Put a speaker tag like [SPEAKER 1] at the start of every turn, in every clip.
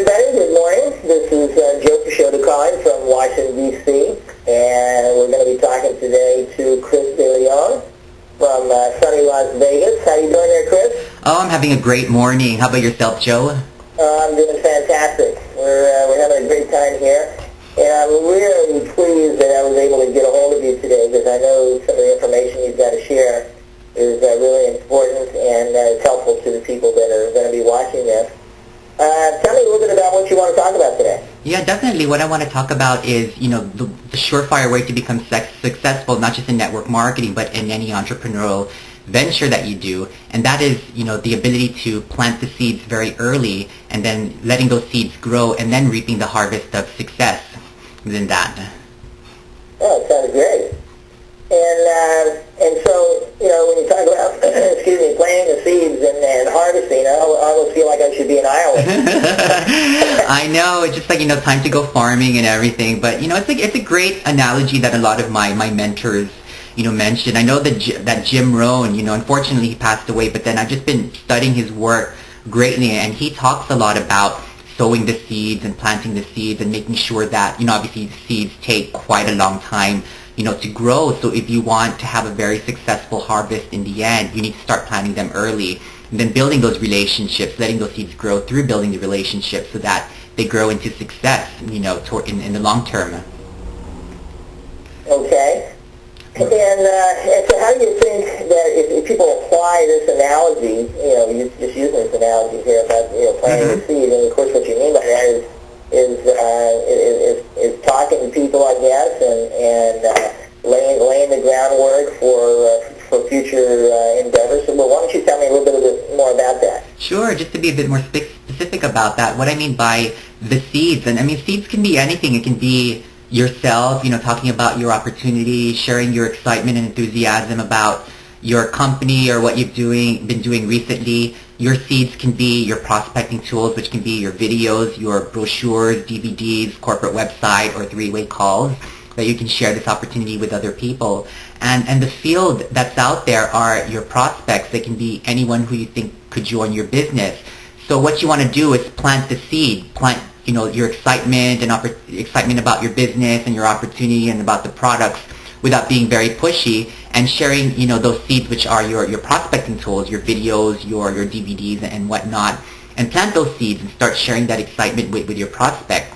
[SPEAKER 1] everybody. Good morning. This is Joe Pisciotta calling from Washington, D.C., and we're going to be talking today to Kris from sunny Las Vegas. How you doing there, Kris?
[SPEAKER 2] Oh, I'm having a great morning. How about yourself, Joe?
[SPEAKER 1] I'm doing fantastic. We're having a great time here, and I'm really pleased that I was able to get a hold of you today because I know some of the information you've got to share is really important and it's helpful to the people that are going to be watching this. Tell me a little bit about what you want to talk about today.
[SPEAKER 2] Yeah, definitely. What I want to talk about is, the surefire way to become successful, not just in network marketing, but in any entrepreneurial venture that you do. And that is, the ability to plant the seeds very early and then letting those seeds grow and then reaping the harvest of success within that.
[SPEAKER 1] Oh, it sounds great. And so, when you talk about, planting the seeds and harvesting, I almost feel like I should be in Iowa.
[SPEAKER 2] I know, it's just like, time to go farming and everything. But, it's a great analogy that a lot of my mentors, mentioned. I know that Jim Rohn, unfortunately he passed away, but then I've just been studying his work greatly, and he talks a lot about sowing the seeds and planting the seeds and making sure that, obviously seeds take quite a long time to grow. So if you want to have a very successful harvest in the end, you need to start planting them early and then building those relationships, letting those seeds grow through building the relationships so that they grow into success, in the long term.
[SPEAKER 1] Okay. And so how do you think that if people apply this analogy, you're just using this analogy here about, planting the seed, and of course what you mean by that is talking to people, I guess, and laying the groundwork for future endeavors. So, why don't you tell me a little bit more about that?
[SPEAKER 2] Sure, just to be a bit more specific about that, what I mean by the seeds, and seeds can be anything. It can be yourself, talking about your opportunity, sharing your excitement and enthusiasm about your company or what you've been doing recently. Your seeds can be your prospecting tools, which can be your videos, your brochures, DVDs, corporate website, or three-way calls that you can share this opportunity with other people. And the field that's out there are your prospects. They can be anyone who you think could join your business. So what you want to do is plant the seed, plant your excitement and excitement about your business and your opportunity and about the products without being very pushy, and sharing those seeds, which are your prospecting tools, your videos, your DVDs and whatnot, and plant those seeds and start sharing that excitement with your prospect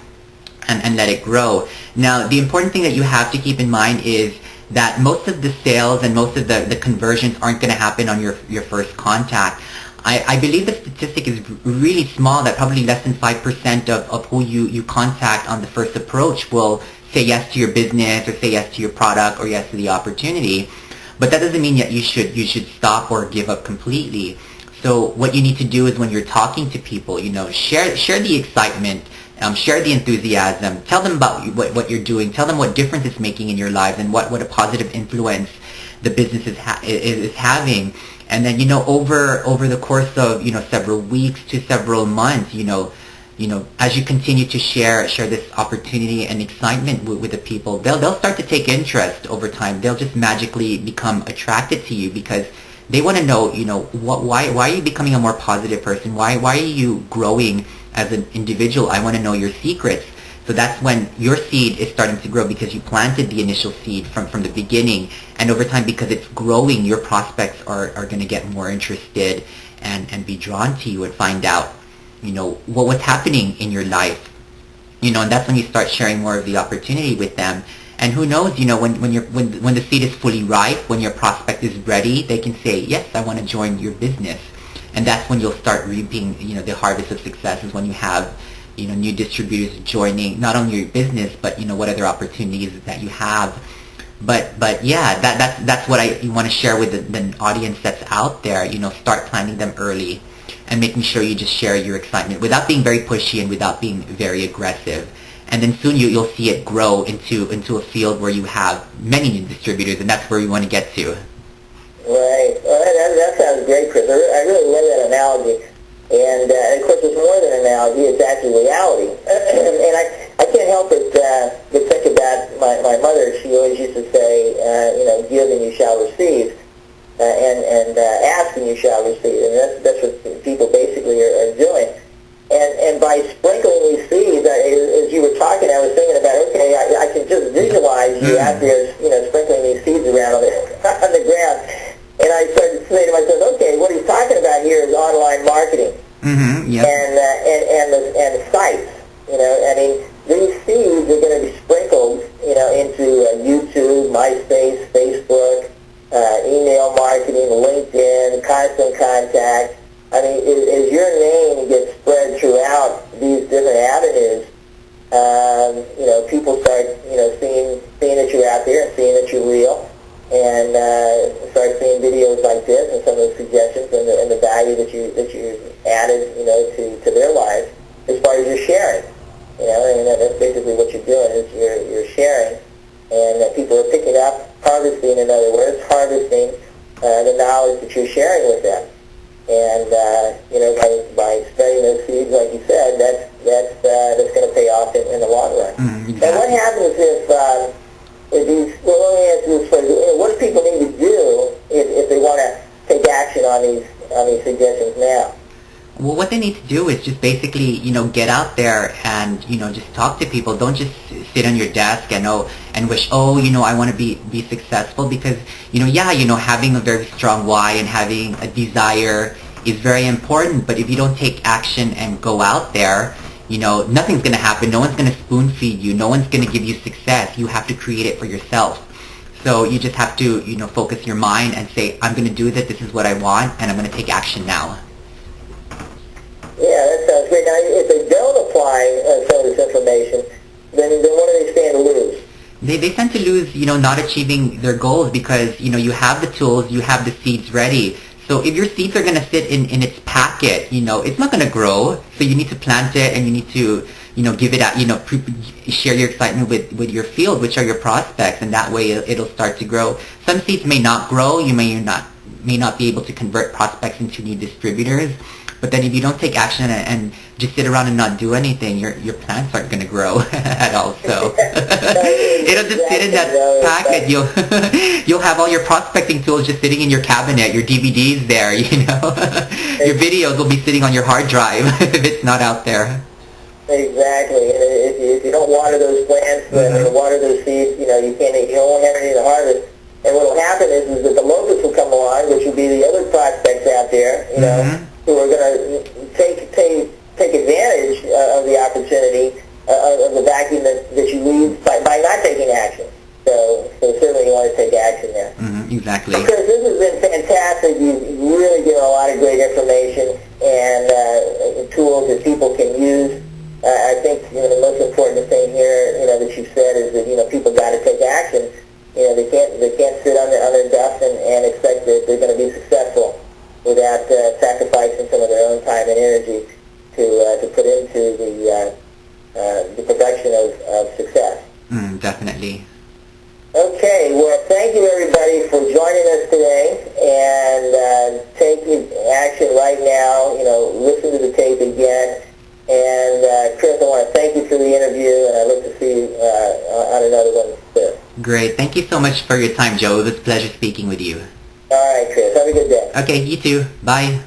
[SPEAKER 2] and let it grow. Now, the important thing that you have to keep in mind is that most of the sales and most of the conversions aren't going to happen on your first contact. I believe the statistic is really small, that probably less than 5% of who you contact on the first approach will say yes to your business or say yes to your product or yes to the opportunity. But that doesn't mean that you should stop or give up completely. So what you need to do is when you're talking to people, share the excitement, share the enthusiasm, tell them about what you're doing, tell them what difference it's making in your lives and what a positive influence the business is having. And then, over the course of, several weeks to several months, as you continue to share this opportunity and excitement with the people, they'll start to take interest over time. They'll just magically become attracted to you because they want to know, why are you becoming a more positive person? Why are you growing as an individual? I want to know your secrets. So that's when your seed is starting to grow because you planted the initial seed from the beginning. And over time, because it's growing, your prospects are going to get more interested and be drawn to you and find out, what's happening in your life. And that's when you start sharing more of the opportunity with them. And who knows, when the seed is fully ripe, when your prospect is ready, they can say, yes, I want to join your business. And that's when you'll start reaping, the harvest of success, is when you have new distributors joining not only your business, but what other opportunities that you have. But yeah, that's what you want to share with the audience that's out there. Start planning them early and making sure you just share your excitement without being very pushy and without being very aggressive. And then soon you'll see it grow into a field where you have many new distributors, and that's where we want to get to.
[SPEAKER 1] Right. Well, that sounds great, Kris. I really love that analogy. And of course, it's more than an analogy; it's actually reality. And I can't help but think about my mother. She always used to say, "Give and you shall receive," and ask and you shall receive. And that's what people basically are doing. And by sprinkling these seeds, as you were talking, I was thinking about, okay, I can just visualize you out there, sprinkling these seeds around on the ground. And I started to say to myself, okay, what he's talking about here is online marketing.
[SPEAKER 2] Mm-hmm. Yep.
[SPEAKER 1] And sites. I mean, these seeds are going to be sprinkled, into YouTube, MySpace, Facebook, email marketing, LinkedIn, constant contact. I mean, as your name gets spread throughout these different avenues, people start, seeing that you're out there and seeing that you're real, and start seeing videos like this and some of the suggestions and the value that you added, to their lives as far as your sharing. And that's basically what you're doing is you're sharing, and people are picking up, harvesting, in other words, harvesting the knowledge that you're sharing with them. And by spreading those seeds, like you said, that's going to pay off in the long run.
[SPEAKER 2] Exactly.
[SPEAKER 1] And what happens if these? Well, let me ask you this first. What do people need to do if they want to take action on these suggestions now?
[SPEAKER 2] Well, what they need to do is just basically, get out there and, just talk to people. Don't just sit on your desk and wish, I want to be successful, because, having a very strong why and having a desire is very important. But if you don't take action and go out there, nothing's going to happen. No one's going to spoon feed you. No one's going to give you success. You have to create it for yourself. So you just have to, focus your mind and say, I'm going to do this. This is what I want, and I'm going to take action now.
[SPEAKER 1] Yeah, that sounds great. Now, if they don't apply some of this information, then what do they stand to lose?
[SPEAKER 2] They tend to lose, not achieving their goals because, you have the tools, you have the seeds ready. So if your seeds are going to sit in its packet, it's not going to grow. So you need to plant it, and you need to, give it out, share your excitement with your field, which are your prospects, and that way it'll start to grow. Some seeds may not grow. You may not be able to convert prospects into new distributors. But then if you don't take action and just sit around and not do anything, your plants aren't going to grow at all. So it'll just sit in that packet. You'll have all your prospecting tools just sitting in your cabinet, your DVDs there, Your videos will be sitting on your hard drive if it's not out there.
[SPEAKER 1] Exactly. And if you don't water those plants and water those seeds, you won't have anything to harvest. And what will happen is that the locusts will come along, which will be the other prospects out there, who are going to take advantage of the opportunity of the vacuum that you leave by not taking action. So certainly you want to take action there.
[SPEAKER 2] Exactly.
[SPEAKER 1] Kris, this has been fantastic. You've really given a lot of great information and tools that people can use. I think the most important thing here, that you've said is that people got to take action. They can't sit on their ducks and expect that they're going to be successful without sacrificing some of their own time and energy to put into the production of success.
[SPEAKER 2] Definitely.
[SPEAKER 1] Okay, well, thank you everybody for joining us today, and take action right now. Listen to the tape again. And Kris, I want to thank you for the interview, and I look to see you on another one soon.
[SPEAKER 2] Great. Thank you so much for your time, Joe. It was a pleasure speaking with you.
[SPEAKER 1] All right, Kris. Have a good day.
[SPEAKER 2] Okay, you too. Bye.